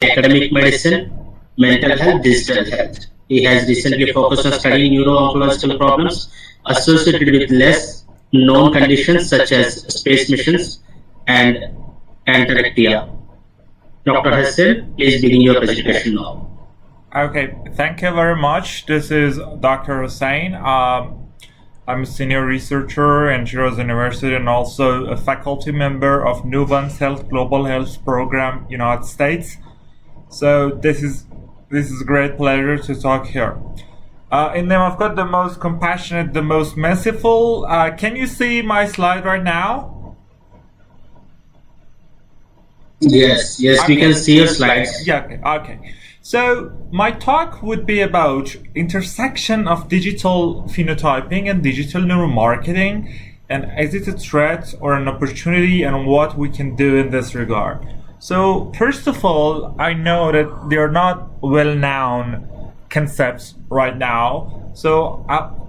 academic medicine, mental health, digital health. He has recently focused on studying neuro-oncological problems associated with less known conditions such as space missions and Antarctica. Dr. Hassan, please begin your presentation now. Okay, thank you very much. This is Dr. Hussain. I'm a senior researcher in Neurology and Neurosurgery and also a faculty member of Nuvan's Health Global Health Program, United States. So this is a great pleasure to talk here. In them, I've got the most compassionate, the most merciful. Can you see my slide right now? Yes, we can see your slides. Yeah, okay. So my talk would be about intersection of digital phenotyping and digital neuromarketing, and is it a threat or an opportunity, and what we can do in this regard. So first of all, I know that they are not well-known concepts right now, so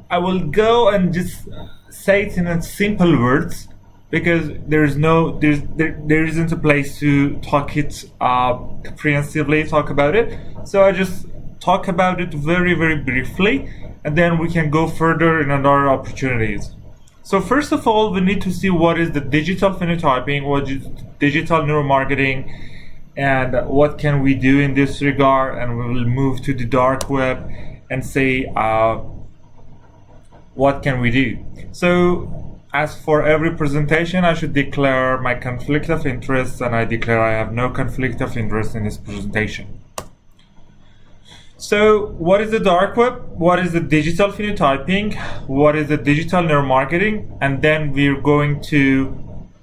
I will go and just say it in simple words, because there isn't a place to talk it comprehensively, talk about it. So I just talk about it very, very briefly, and then we can go further in other opportunities. So first of all, we need to see what is the digital phenotyping, what is digital neuromarketing, and what can we do in this regard, and we will move to the dark web and see what can we do. So as for every presentation, I should declare my conflict of interest, and I declare I have no conflict of interest in this presentation. So what is the dark web? What is the digital phenotyping? What is the digital neuromarketing? And then we're going to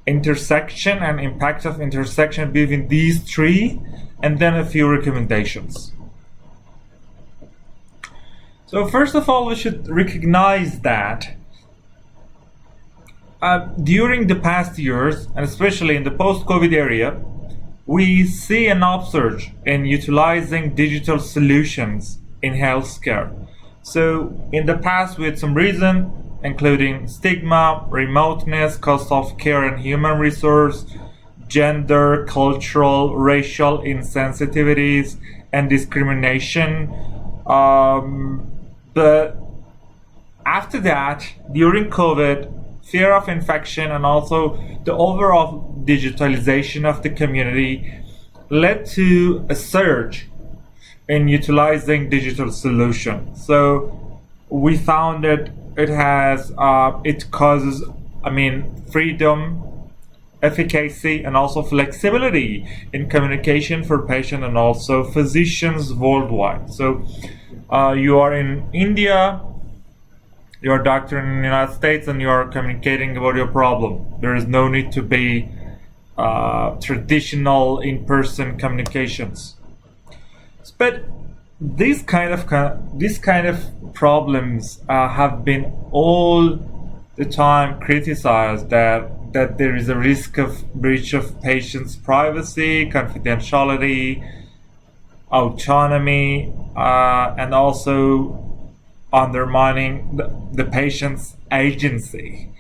intersection and impact of intersection between these three, and then a few recommendations. So first of all, we should recognize that during the past years, and especially in the post-COVID area, we see an upsurge in utilizing digital solutions in healthcare. So in the past, we had some reason, including stigma, remoteness, cost of care and human resource, gender, cultural, racial insensitivities, and discrimination. But after that, during COVID, fear of infection and also the overall digitalization of the community led to a surge in utilizing digital solutions. So we found that it causes, freedom, efficacy, and also flexibility in communication for patients and also physicians worldwide. So you are in India, you're a doctor in the United States, and you are communicating about your problem. There is no need to be traditional in-person communications. But these kind of problems have been all the time criticized, that there is a risk of breach of patients' privacy, confidentiality, autonomy, and also undermining the patient's agency.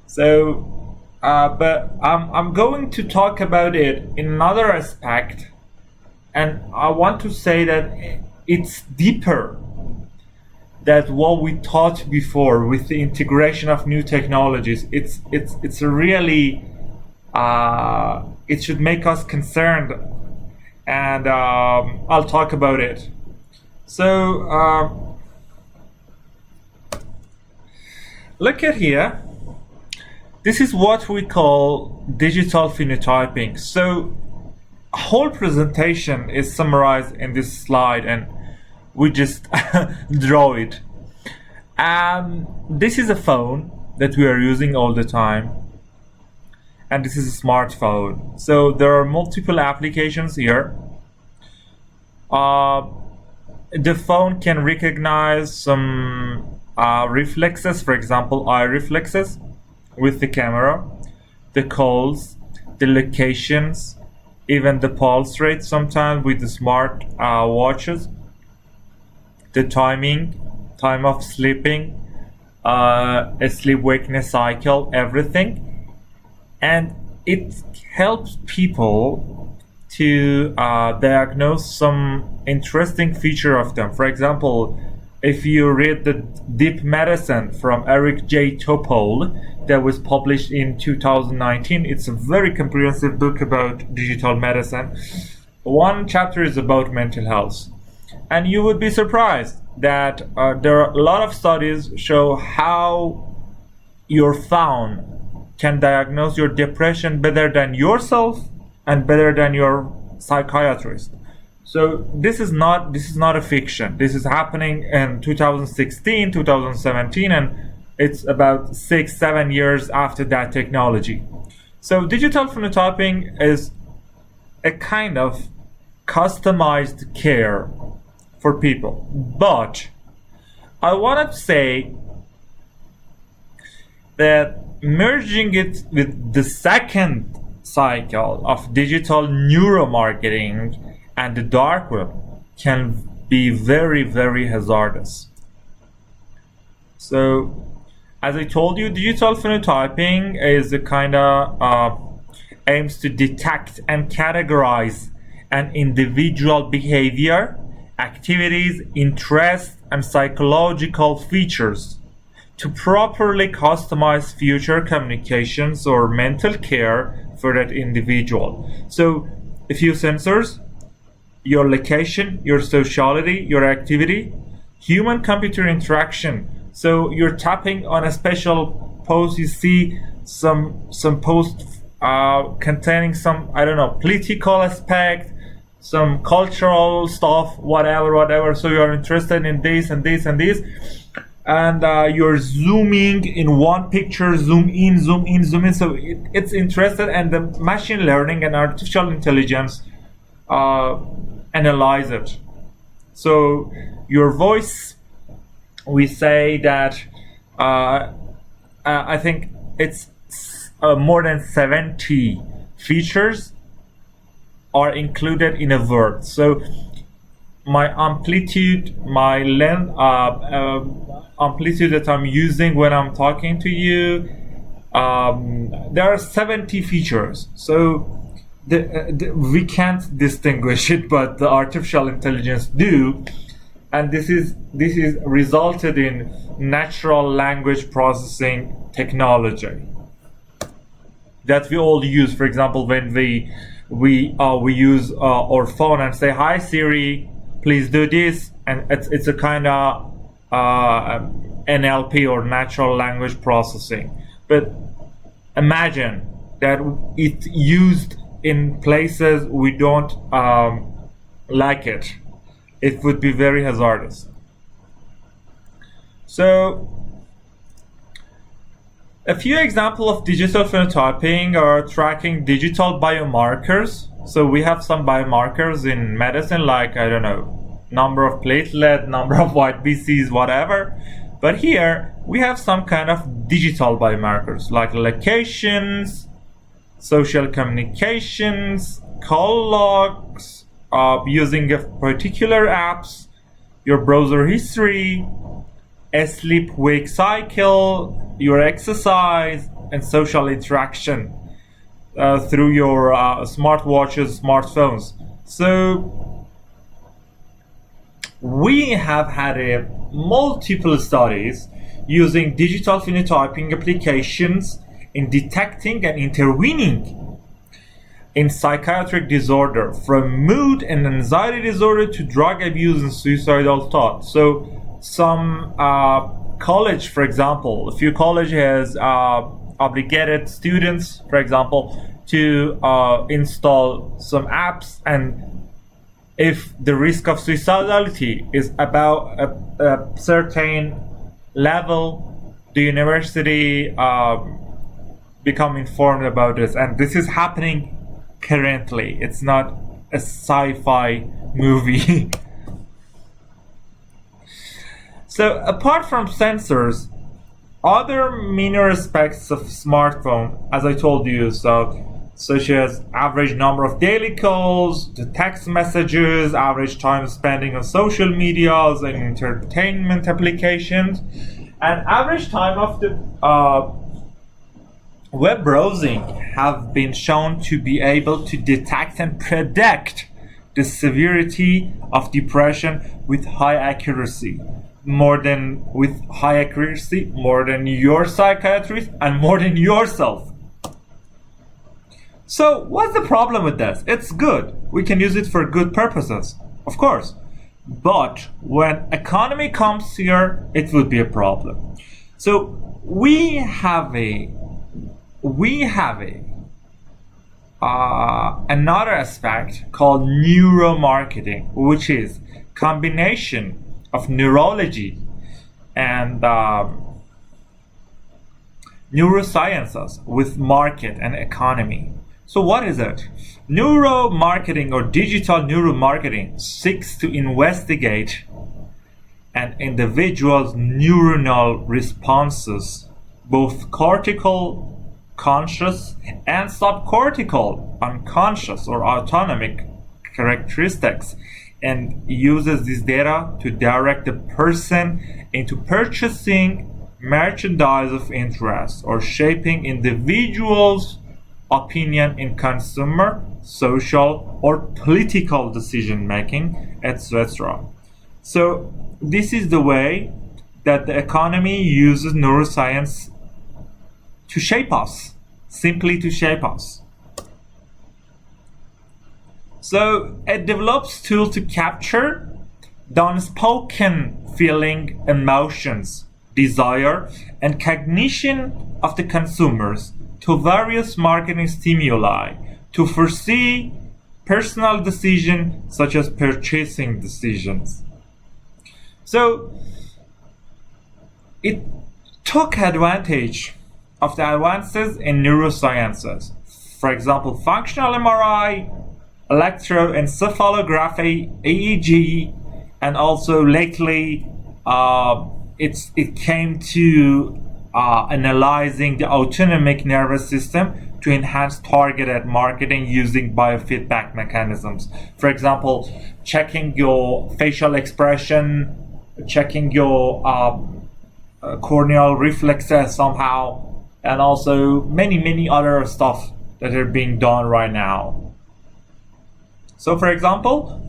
So, but I'm going to talk about it in another aspect, and I want to say that it's deeper than what we thought before with the integration of new technologies. It's really it should make us concerned, and I'll talk about it. So look at here. This is what we call digital phenotyping. So whole presentation is summarized in this slide, and we just draw it. This is a phone that we are using all the time, and this is a smartphone. So there are multiple applications here. The phone can recognize some reflexes, for example, eye reflexes with the camera, the calls, the locations, even the pulse rate sometimes with the smart watches, the time of sleeping, a sleep-wakeness cycle, everything. And it helps people to diagnose some interesting feature of them. For example, if you read the Deep Medicine from Eric J. Topol that was published in 2019, it's a very comprehensive book about digital medicine. One chapter is about mental health. And you would be surprised that there are a lot of studies show how your phone can diagnose your depression better than yourself and better than your psychiatrist. So this is not a fiction. This is happening in 2016, 2017, and it's about 6-7 years after that technology. So digital phenotyping is a kind of customized care for people. But I want to say that merging it with the second cycle of digital neuromarketing and the dark web can be very, very hazardous. So, as I told you, digital phenotyping is a kind of aims to detect and categorize an individual behavior, activities, interests, and psychological features to properly customize future communications or mental care for that individual. So, a few sensors: your location, your sociality, your activity, human-computer interaction. So you're tapping on a special post, you see some post containing some, I don't know, political aspect, some cultural stuff, whatever. So you're interested in this and this and this, and you're zooming in one picture, zoom in. So it's interested, and the machine learning and artificial intelligence analyze it. So your voice, we say that I think it's more than 70 features are included in a word. So my amplitude, my length, amplitude that I'm using when I'm talking to you, there are 70 features. So we can't distinguish it, but the artificial intelligence do, and this is resulted in natural language processing technology that we all use. For example, when we use our phone and say, "Hi Siri, please do this," and it's a kind of NLP or natural language processing. But imagine that it's used in places we don't like it. It would be very hazardous. So a few examples of digital phenotyping are tracking digital biomarkers. So we have some biomarkers in medicine, like, I don't know, number of platelet, number of white BCs, whatever. But here we have some kind of digital biomarkers like locations, social communications, call logs, using a particular apps, your browser history, a sleep-wake cycle, your exercise, and social interaction through your smartwatches, smartphones. So we have had multiple studies using digital phenotyping applications in detecting and intervening in psychiatric disorder, from mood and anxiety disorder to drug abuse and suicidal thoughts. So some college, for example, a few colleges obligated students, for example, to install some apps, and if the risk of suicidality is about a certain level, the university become informed about this. And this is happening currently. It's not a sci-fi movie. So apart from sensors, other minor aspects of smartphone, as I told you, such as average number of daily calls, the text messages, average time spending on social medias and entertainment applications, and average time of the Web browsing have been shown to be able to detect and predict the severity of depression with high accuracy, more than your psychiatrist and more than yourself. So what's the problem with this? It's good. We can use it for good purposes, of course. But when economy comes here, it would be a problem. So we have another aspect called neuromarketing, which is combination of neurology and neurosciences with market and economy. So what is it? Neuromarketing or digital neuromarketing seeks to investigate an individual's neuronal responses, both cortical conscious and subcortical unconscious or autonomic characteristics, and uses this data to direct the person into purchasing merchandise of interest or shaping individuals' opinion in consumer, social, or political decision making, etc. So this is the way that the economy uses neuroscience to shape us, simply to shape us. So it develops tools to capture the unspoken feeling, emotions, desire, and cognition of the consumers to various marketing stimuli to foresee personal decisions such as purchasing decisions. So it took advantage of the advances in neurosciences. For example, functional MRI, electroencephalography, EEG, and also lately it came to analyzing the autonomic nervous system to enhance targeted marketing using biofeedback mechanisms. For example, checking your facial expression, checking your corneal reflexes somehow, and also many other stuff that are being done right now. So for example,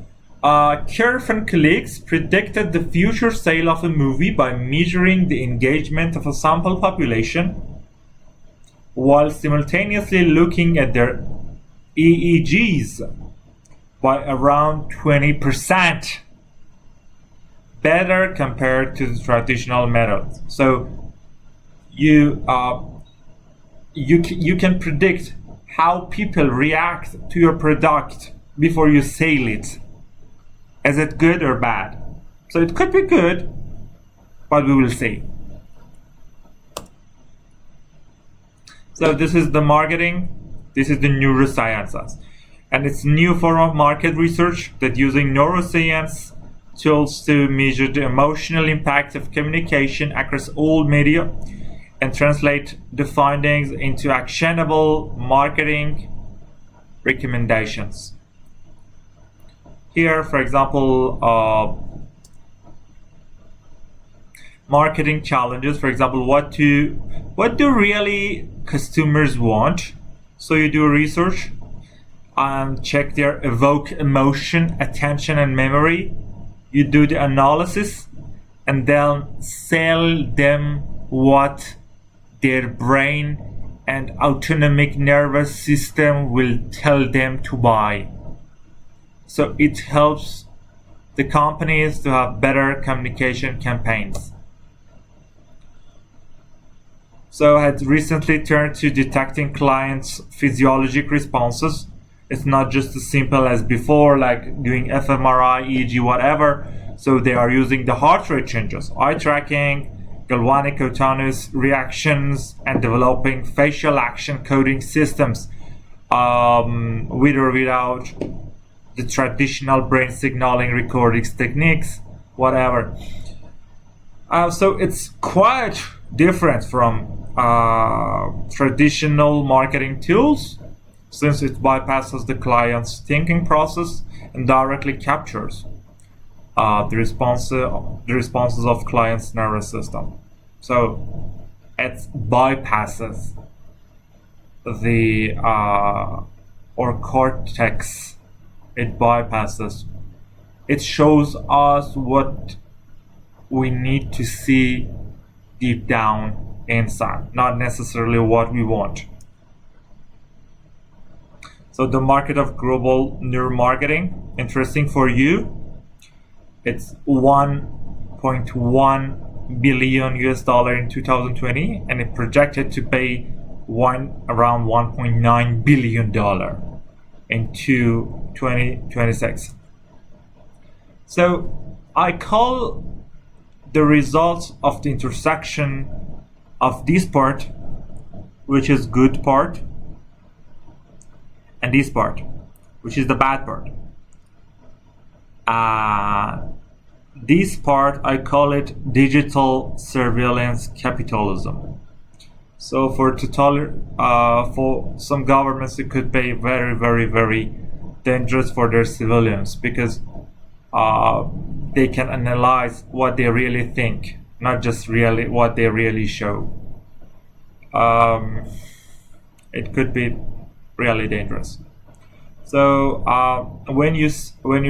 Kerf and colleagues predicted the future sale of a movie by measuring the engagement of a sample population while simultaneously looking at their EEGs by around 20% better compared to the traditional methods. So you can predict how people react to your product before you sell it. Is it good or bad? So it could be good, but we will see. So this is the marketing, this is the neurosciences. And it's a new form of market research that using neuroscience tools to measure the emotional impact of communication across all media and translate the findings into actionable marketing recommendations. Here, for example, marketing challenges. For example, what do really customers want? So you do research and check their evoke emotion, attention, and memory. You do the analysis and then sell them what their brain and autonomic nervous system will tell them to buy. So it helps the companies to have better communication campaigns. So I had recently turned to detecting clients' physiologic responses. It's not just as simple as before, like doing fMRI, EEG, whatever. So they are using the heart rate changes, eye tracking, galvanic autonomous reactions, and developing facial action coding systems with or without the traditional brain signaling recordings techniques, whatever. So it's quite different from traditional marketing tools, since it bypasses the client's thinking process and directly captures the responses of client's nervous system. So it bypasses the or cortex. It bypasses. It shows us what we need to see deep down inside, not necessarily what we want. So the market of global neuromarketing, interesting for you. It's 1.1 billion US dollar in 2020, and it projected to pay around 1.9 billion dollar in 2026. So I call the results of the intersection of this part, which is good part, and this part, which is the bad part. This part, I call it digital surveillance capitalism. So for some governments, it could be very, very, very dangerous for their civilians, because they can analyze what they really think, not just really what they really show. It could be really dangerous. So when you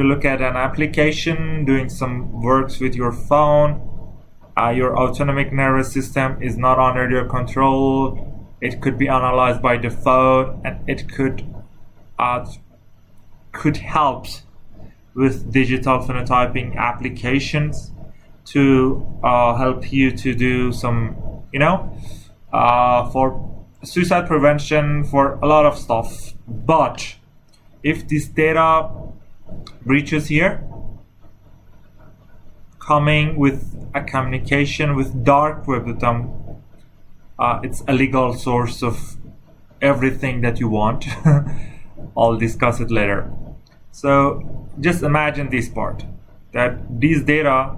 look at an application, doing some works with your phone, your autonomic nervous system is not under your control. It could be analyzed by the phone, and it could help with digital phenotyping applications to help you to do some, for suicide prevention, for a lot of stuff. But if this data breaches here, coming with a communication with dark web with them, it's a legal source of everything that you want. I'll discuss it later. So just imagine this part, that these data,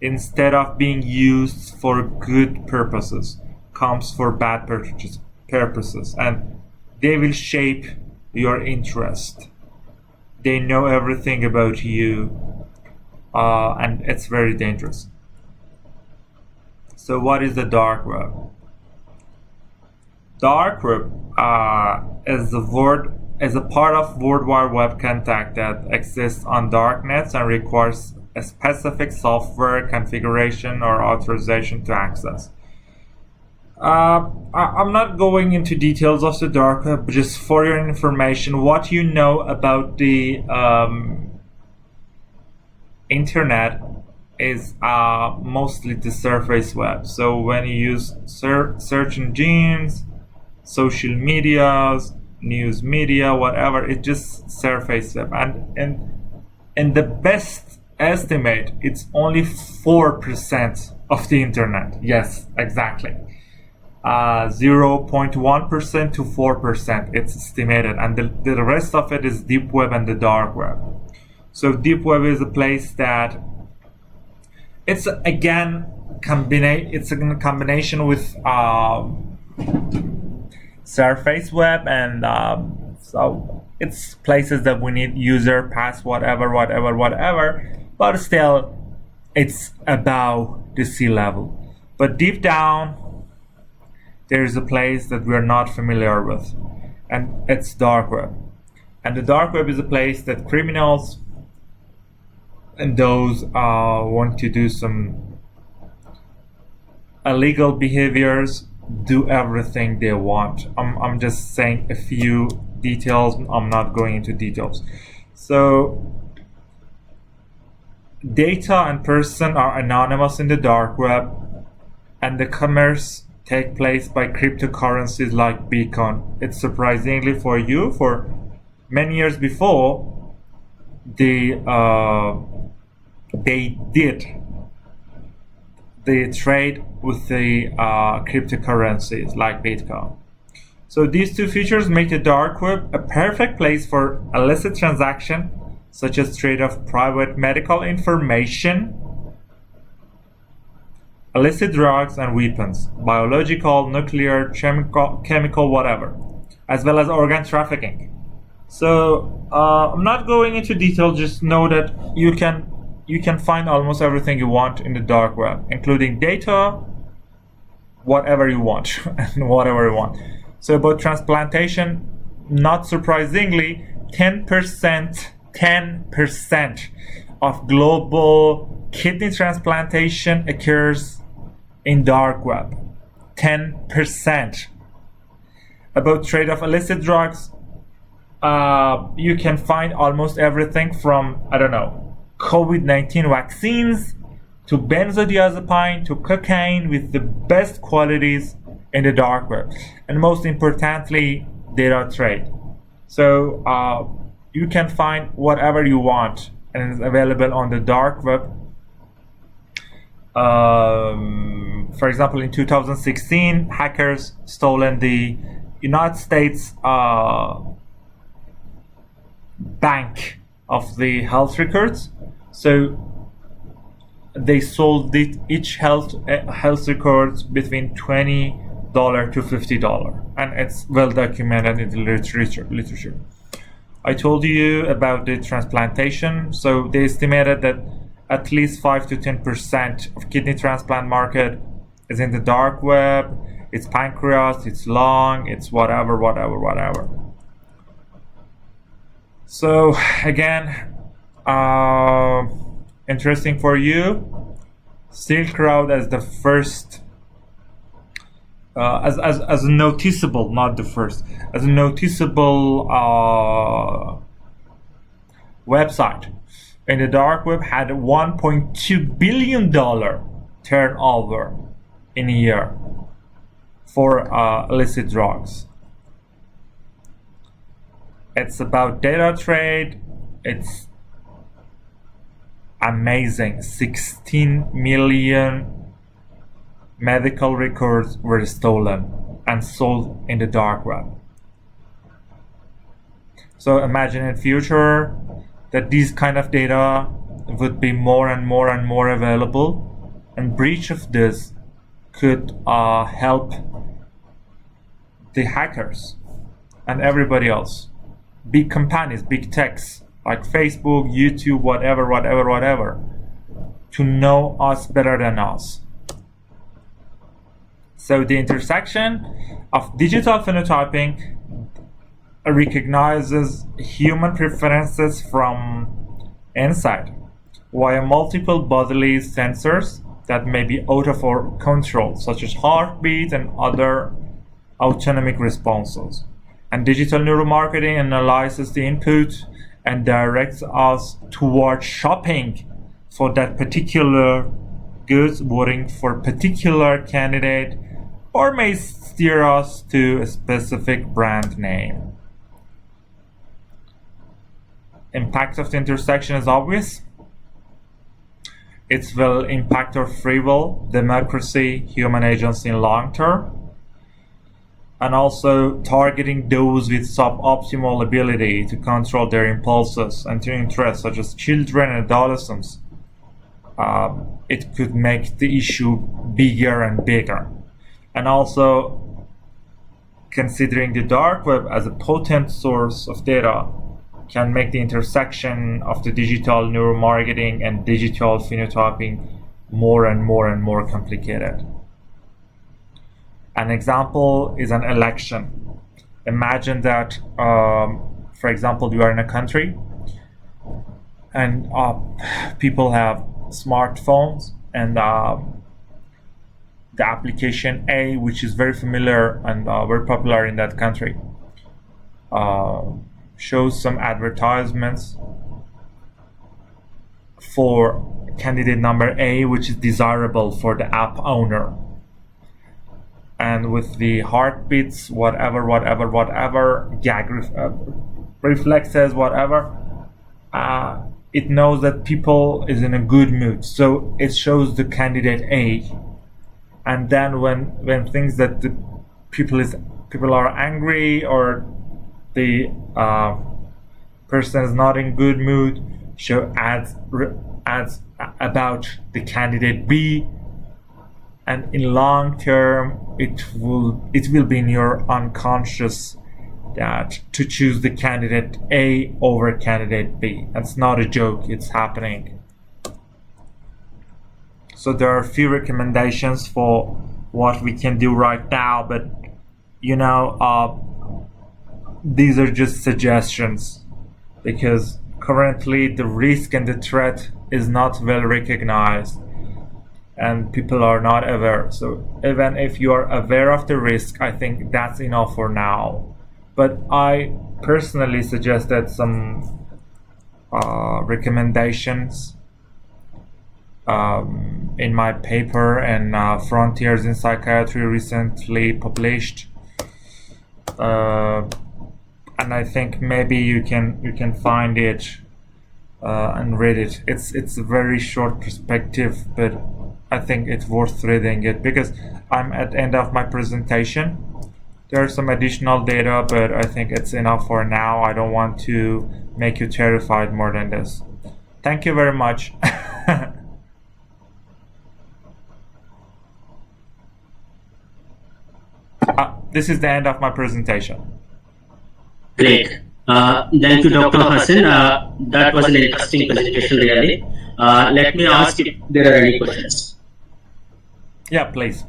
instead of being used for good purposes, comes for bad purposes, and they will shape your interest. They know everything about you, and it's very dangerous. So what is the dark web? Dark web is a part of World Wide Web content that exists on darknets and requires a specific software configuration or authorization to access. I'm not going into details of the dark web, but just for your information, what you know about the internet is mostly the surface web. So when you use search engines, social medias, news media, whatever, it's just surface web. And the best estimate, it's only 4% of the internet. Yes, exactly. 0.1% to 4% it's estimated, and the rest of it is deep web and the dark web. So deep web is a place that it's again it's a combination with surface web, and so it's places that we need user pass whatever, but still it's above the sea level. But deep down there is a place that we're not familiar with, and it's dark web. And the dark web is a place that criminals and those want to do some illegal behaviors do everything they want. I'm just saying a few details. I'm not going into details. So data and person are anonymous in the dark web, and the commerce take place by cryptocurrencies like Bitcoin. It's surprisingly for you, for many years before, they trade with the cryptocurrencies like Bitcoin. So these two features make the dark web a perfect place for illicit transaction, such as trade of private medical information, illicit drugs and weapons, biological, nuclear, chemical, whatever, as well as organ trafficking. So I'm not going into detail, just know that you can find almost everything you want in the dark web, including data, whatever you want, and whatever you want. So about transplantation, not surprisingly, 10% of global kidney transplantation occurs in dark web. 10%. About trade of illicit drugs, you can find almost everything from, COVID-19 vaccines to benzodiazepine to cocaine with the best qualities in the dark web. And most importantly, data trade. So you can find whatever you want, and it's available on the dark web. For example, in 2016, hackers stolen the United States bank of the health records. So they sold each health records between $20 to $50, and it's well documented in the literature. I told you about the transplantation. So they estimated that at least 5 to 10% of kidney transplant market is in the dark web. It's pancreas, it's lung, it's whatever. So again, interesting for you, Silk Road as the first, as a noticeable, not the first, as a noticeable website in the dark web, had $1.2 billion turnover in a year for illicit drugs. It's about data trade. It's amazing. 16 million medical records were stolen and sold in the dark web. So imagine in future that these kind of data would be more and more available, and breach of this could help the hackers and everybody else, big companies, big techs like Facebook, YouTube, whatever, to know us better than us. So the intersection of digital phenotyping recognizes human preferences from inside via multiple bodily sensors that may be out of our control, such as heartbeat and other autonomic responses. And digital neuromarketing analyzes the input and directs us towards shopping for that particular goods, voting for a particular candidate, or may steer us to a specific brand name. Impact of the intersection is obvious. It will impact our free will, democracy, human agency in long term, and also targeting those with suboptimal ability to control their impulses and to interests, such as children and adolescents. It could make the issue bigger and bigger. And also, considering the dark web as a potent source of data can make the intersection of the digital neuromarketing and digital phenotyping more and more complicated. An example is an election. Imagine that, for example, you are in a country and people have smartphones, and the application A, which is very familiar and very popular in that country, shows some advertisements for candidate number A, which is desirable for the app owner. And with the heartbeats, whatever, gag reflexes, whatever, it knows that people is in a good mood, so it shows the candidate A. And then when things that the people are angry, or the person is not in good mood, show ads about the candidate B. And in long term, it will be in your unconscious that to choose the candidate A over candidate B. That's not a joke, it's happening. So there are a few recommendations for what we can do right now, but these are just suggestions, because currently the risk and the threat is not well recognized and people are not aware. So even if you are aware of the risk, I think that's enough for now. But I personally suggested some recommendations in my paper and Frontiers in Psychiatry recently published, and I think maybe you can find it and read it. It's a very short perspective, but I think it's worth reading it because I'm at the end of my presentation. There's some additional data, but I think it's enough for now. I don't want to make you terrified more than this. Thank you very much. This is the end of my presentation. Great. Thank you, Dr. Hassan. That was an interesting presentation, really. Let me ask if there are any questions. Yeah, please.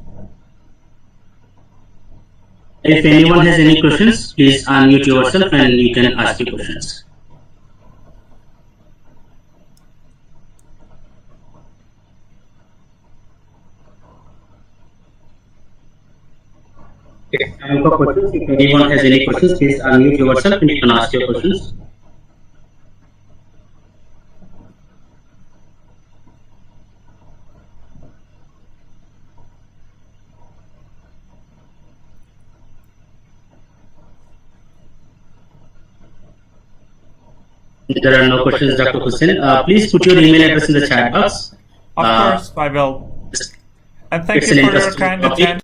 If anyone has any questions, please unmute yourself and you can ask your questions. If anyone has any questions, please unmute yourself and you can ask your questions. If there are no questions, Dr. Hussain, please put your email address in the chat box. Of course, I will. And thank It's you an for your interesting kind topic. attention.